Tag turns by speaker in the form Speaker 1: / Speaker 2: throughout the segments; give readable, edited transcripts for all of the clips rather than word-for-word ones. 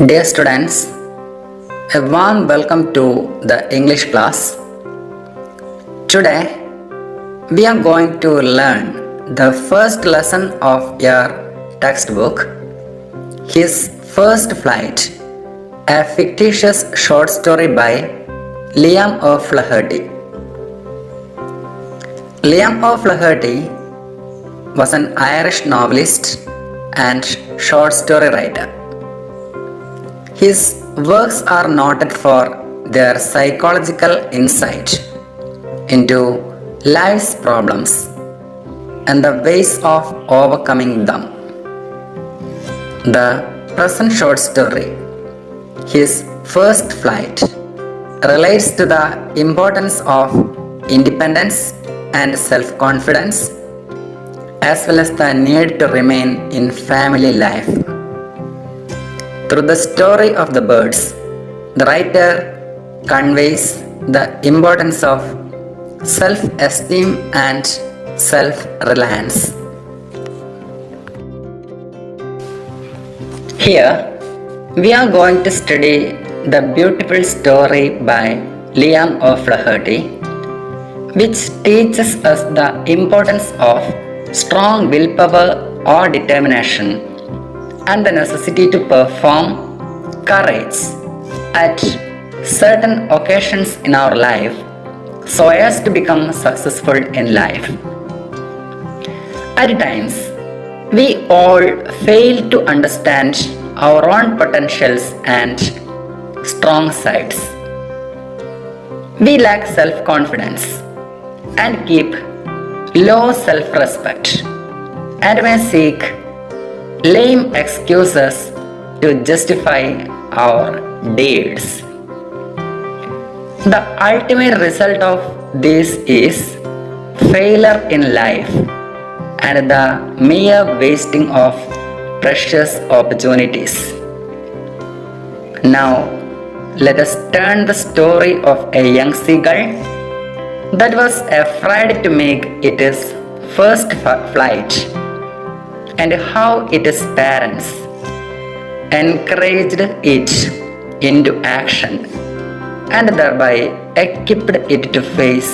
Speaker 1: Dear students, a warm welcome to the English class. Today, we are going to learn the first lesson of your textbook, His First Flight, a fictitious short story by Liam O'Flaherty. Liam O'Flaherty was an Irish novelist and short story writer. His works are noted for their psychological insight into life's problems and the ways of overcoming them. The present short story, His First Flight, relates to the importance of independence and self-confidence, as well as the need to remain in family life. Through the story of the birds, the writer conveys the importance of self-esteem and self-reliance. Here, we are going to study the beautiful story by Liam O'Flaherty, which teaches us the importance of strong willpower or determination and the necessity to perform courage at certain occasions in our life so as to become successful in life. At times, we all fail to understand our own potentials and strong sides. We lack self-confidence and keep low self-respect and may seek lame excuses to justify our deeds. The ultimate result of this is failure in life and the mere wasting of precious opportunities. Now, let us turn the story of a young seagull that was afraid to make its first flight, and how its parents encouraged it into action and thereby equipped it to face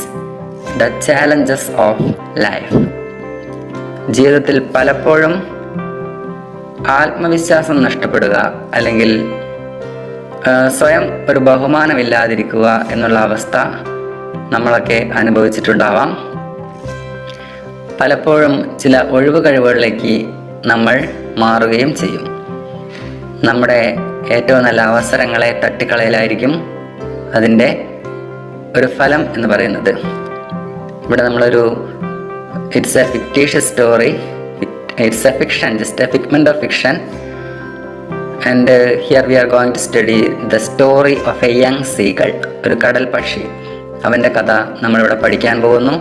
Speaker 1: the challenges of life. ജീവിതത്തിൽ പലപ്പോഴും ആത്മവിശ്വാസം നഷ്ടപ്പെടുക അല്ലെങ്കിൽ സ്വയം ഒരു ബഹുമാനമില്ലാതിരിക്കുക എന്നുള്ള അവസ്ഥ നമ്മളൊക്കെ അനുഭവിച്ചിട്ടുണ്ടാവാം. പലപ്പോഴും ചില ഒഴിവ് കഴിവുകളിലേക്ക് നമ്മൾ മാറുകയും ചെയ്യും. നമ്മുടെ ഏറ്റവും നല്ല അവസരങ്ങളെ തട്ടിക്കളയലായിരിക്കും അതിൻ്റെ ഒരു ഫലം എന്ന് പറയുന്നത്. ഇവിടെ നമ്മളൊരു it's a fictitious story, it's a fiction, just a figment of fiction, and here we are going to study the story of a young seagull, ഒരു കടൽ പക്ഷി. അവൻ്റെ കഥ നമ്മളിവിടെ പഠിക്കാൻ പോകുന്നു.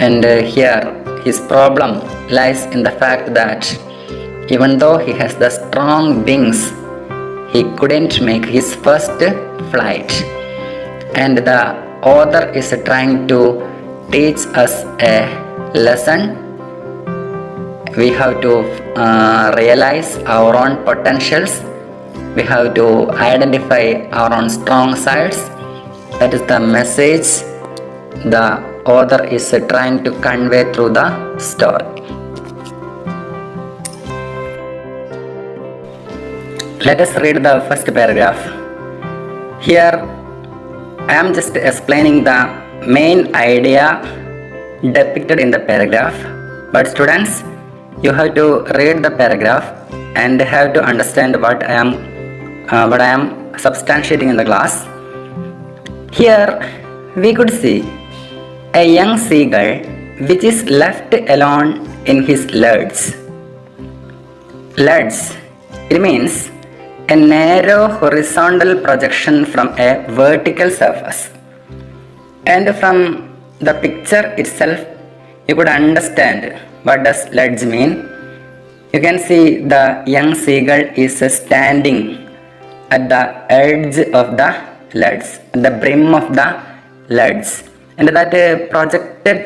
Speaker 1: And here his problem lies in the fact that even though he has the strong wings, he couldn't make his first flight. And the author is trying to teach us a lesson. We have to realize our own potentials. We have to identify our own strong sides. That is the message the author is trying to convey through the story. Let us read the first paragraph. Here I am just explaining the main idea depicted in the paragraph, but students, you have to read the paragraph and have to understand what I am substantiating in the class. Here we could see a young seagull which is left alone in his leads. Leads, it means a narrow horizontal projection from a vertical surface. And from the picture itself, you could understand what does leads mean. You can see the young seagull is standing at the edge of the leads, the brim of the leads. And that projected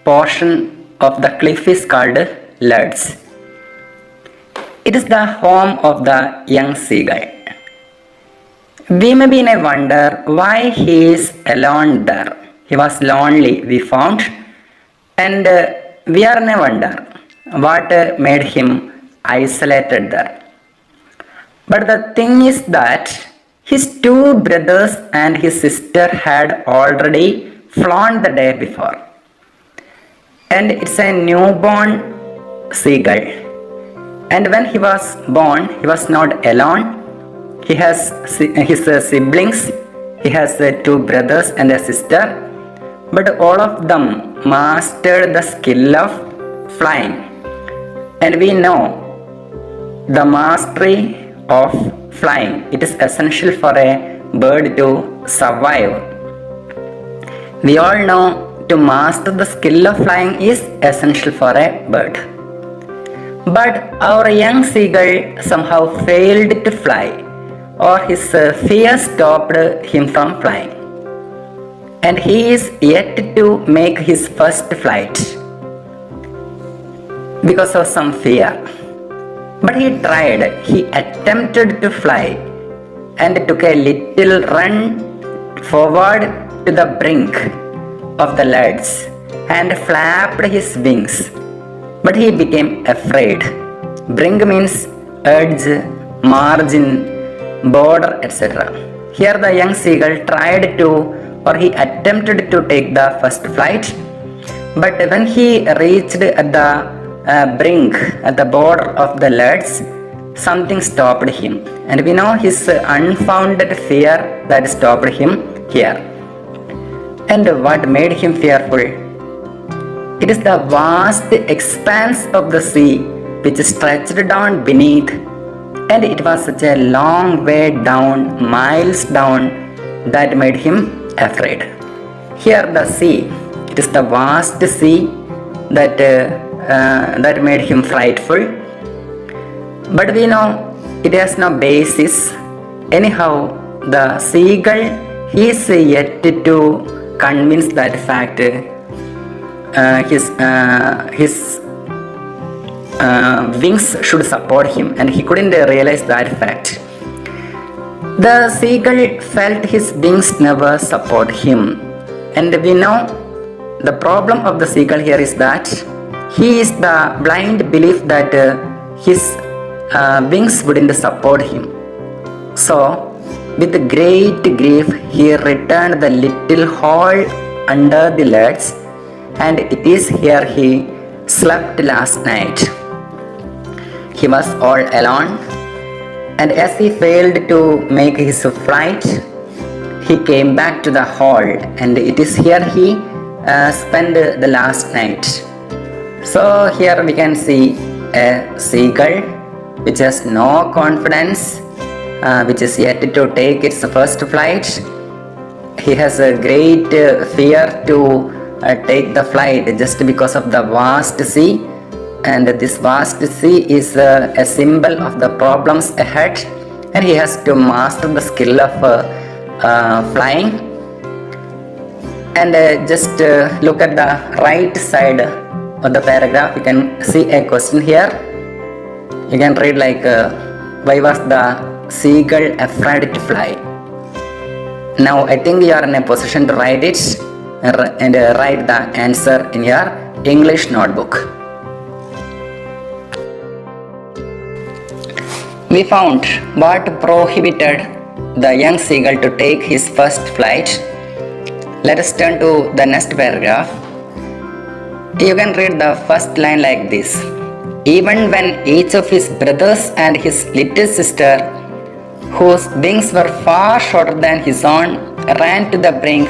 Speaker 1: portion of the cliff is called leads. It is the home of the young seagull. We may be in a wonder why he is alone there. He was lonely, we found, and we are in a wonder what made him isolated there. But the thing is that his two brothers and his sister had already flown the day before. And it's a newborn seagull. And when he was born, he was not alone. He has his siblings. He has two brothers and a sister. But all of them mastered the skill of flying. And we know the mastery of flying. It is essential for a bird to survive. We all know to master the skill of flying is essential for a bird. But our young seagull somehow failed to fly, or his fear stopped him from flying. And he is yet to make his first flight because of some fear. But he tried, he attempted to fly and took a little run forward to the brink of the leads and flapped his wings. But he became afraid. Brink means edge, margin, border, etc. Here the young seagull tried to, or he attempted to take the first flight. But when he reached at the brink, at the border of the leads, something stopped him. And we know his unfounded fear that stopped him here. And what made him fearful? It is the vast expanse of the sea which stretched down beneath, and it was such a long way down, miles down, that made him afraid. Here the sea, it is the vast sea that made him frightful. But we know it has no basis. Anyhow, the seagull, he is yet to convince that fact. His wings should support him, and he couldn't realize that fact. The seagull felt his wings never support him, and we know the problem of the seagull here is that he is the blind belief that his wings wouldn't support him. So, with great grief, he returned the little hole under the leads, and it is here he slept last night. He was all alone, and as he failed to make his flight, he came back to the hall, and it is here he spent the last night. So here we can see a seagull which has no confidence, which is yet to take its first flight. He has a great fear to take the flight just because of the vast sea, and this vast sea is a symbol of the problems ahead, and he has to master the skill of flying. And just look at the right side of the paragraph. You can see a question here. You can read like why was the seagull afraid to fly? Now I think you are in a position to write it and write the answer in your English notebook. We found what prohibited the young seagull to take his first flight. Let us turn to the next paragraph. You can read the first line like this. Even when each of his brothers and his little sister, whose wings were far shorter than his own, ran to the brink,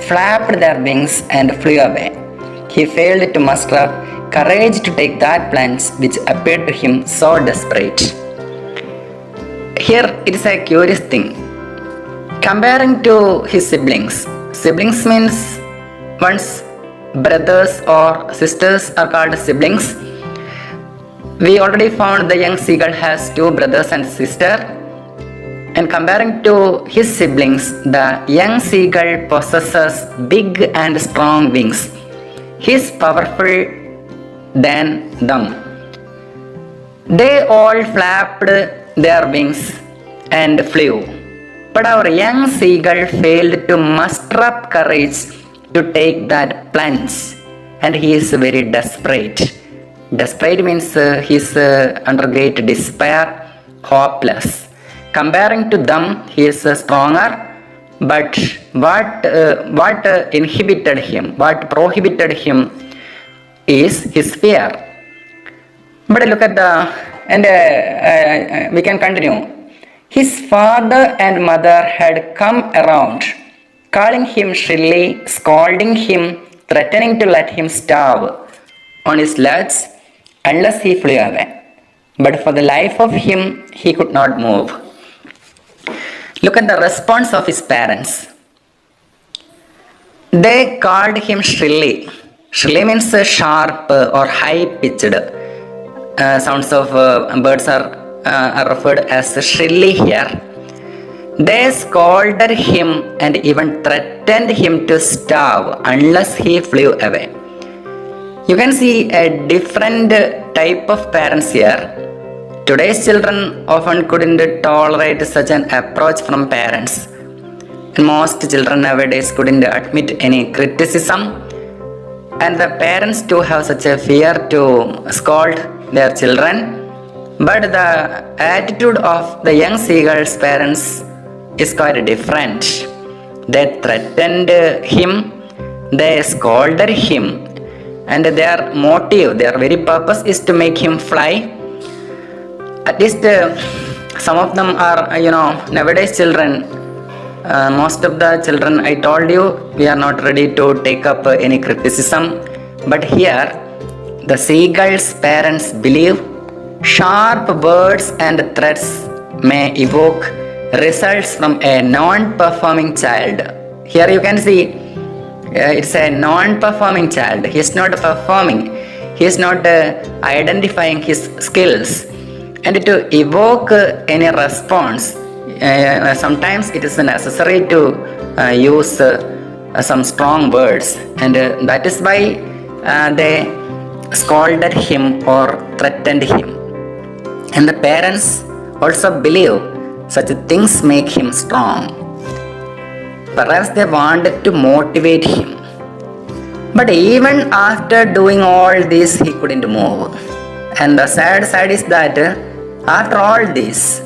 Speaker 1: flapped their wings and flew away, he failed to muster up courage to take that plunge which appeared to him so desperate. Here it is a curious thing. Comparing to his siblings. Siblings means one's brothers or sisters are called siblings. We already found the young seagull has two brothers and sister. And comparing to his siblings, the young seagull possesses big and strong wings. He is powerful than them. They all flapped their wings and flew. But our young seagull failed to muster up courage to take that plunge, and he is very desperate. Desperate means he is under great despair, hopeless. Comparing to them, he is stronger, but what inhibited him, what prohibited him is his fear. But look at we can continue. His father and mother had come around, calling him shrilly, scolding him, threatening to let him starve on his legs unless he flew away. But for the life of him, he could not move. Look at the response of his parents. They called him shrilly. Shrilly means sharp or high-pitched. Sounds of birds are referred as shrilly here. They scolded him and even threatened him to starve unless he flew away. You can see a different type of parents here. Today's children often couldn't tolerate such an approach from parents. And most children nowadays couldn't admit any criticism. And the parents too have such a fear to scold their children. But the attitude of the young seagull's parents is quite different. They threatened him, they scolded him, and their motive, their very purpose is to make him fly. At least some of them are, nowadays children, most of the children, I told you, we are not ready to take up any criticism. But here, the seagull's parents believe sharp words and threats may evoke results from a non-performing child. Here you can see it's a non-performing child. He is not performing. He is not identifying his skills. And to evoke any response, sometimes it is necessary to use some strong words. And that is why they scolded him or threatened him. And the parents also believe such things make him strong. Perhaps they wanted to motivate him. But even after doing all this, he couldn't move. And the sad side is that after all this,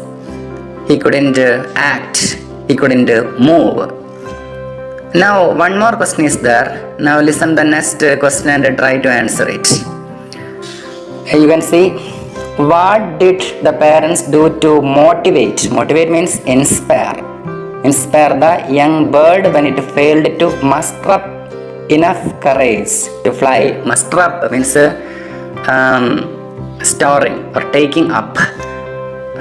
Speaker 1: he couldn't act, he couldn't move. Now, one more question is there. Now listen the next question and try to answer it. You can see, what did the parents do to motivate? Motivate means inspire. Inspire the young bird when it failed to muster up enough courage to fly. Muster up means storing or taking up.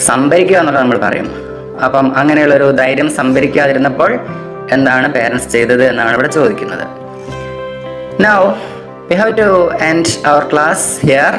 Speaker 1: സംഭരിക്കുക എന്നൊക്കെ നമ്മൾ പറയും. അപ്പം അങ്ങനെയുള്ളൊരു ധൈര്യം സംഭരിക്കാതിരുന്നപ്പോൾ എന്താണ് parents ചെയ്തത് എന്നാണ് ഇവിടെ ചോദിക്കുന്നത്. Now we have to end our class here.